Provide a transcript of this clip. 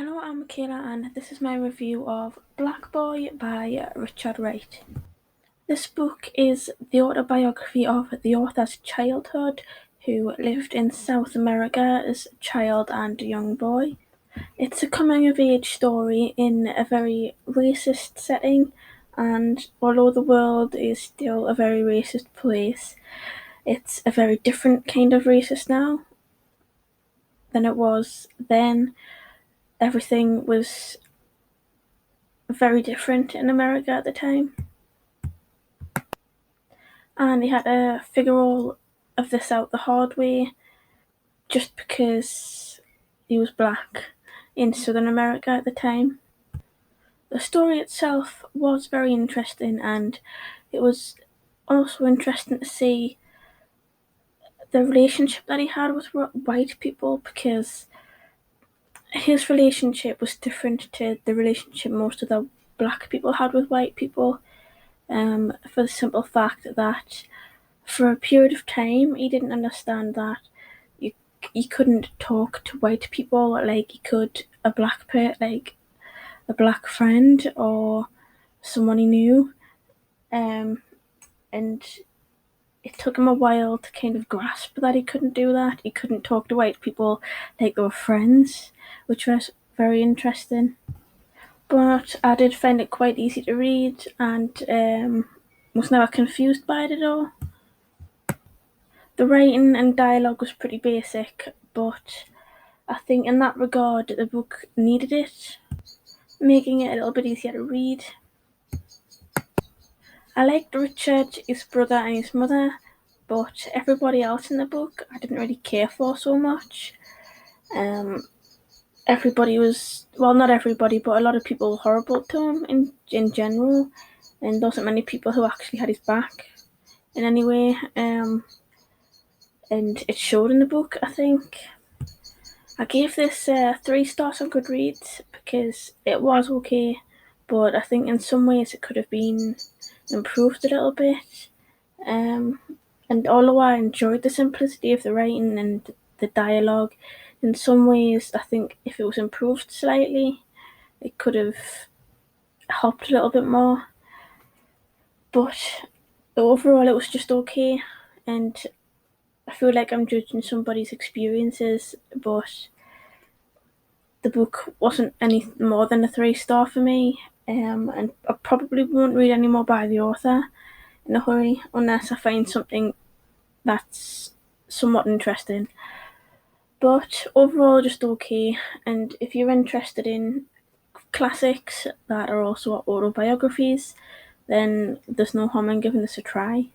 Hello, I'm Michaela, and this is my review of Black Boy by Richard Wright. This book is the autobiography of the author's childhood, who lived in South America as a child and a young boy. It's a coming-of-age story in a very racist setting, and although the world is still a very racist place, it's a very different kind of racist now than it was then. Everything was very different in America at the time, and he had to figure all of this out the hard way just because he was black in Southern America at the time. The story itself was very interesting, and it was also interesting to see the relationship that he had with white people, because his relationship was different to the relationship most of the black people had with white people, for the simple fact that for a period of time he didn't understand that you couldn't talk to white people like you could like a black friend or someone he knew, and it took him a while to kind of grasp that he couldn't do that. He couldn't talk to white people like they were friends, which was very interesting. But I did find it quite easy to read, and was never confused by it at all. The writing and dialogue was pretty basic, but I think in that regard the book needed it, making it a little bit easier to read. I liked Richard, his brother and his mother, but everybody else in the book I didn't really care for so much. Everybody was, well, not everybody, but a lot of people were horrible to him in general, and there wasn't many people who actually had his back in any way, and it showed in the book, I think. I gave this 3 stars on Goodreads because it was okay, but I think in some ways it could have been improved a little bit. And although I enjoyed the simplicity of the writing and the dialogue, in some ways I think if it was improved slightly, it could have helped a little bit more. But overall, it was just okay, and I feel like I'm judging somebody's experiences, but the book wasn't any more than a 3 star for me, and I probably won't read any more by the author in a hurry unless I find something that's somewhat interesting. But overall, just okay. And if you're interested in classics that are also autobiographies, then there's no harm in giving this a try.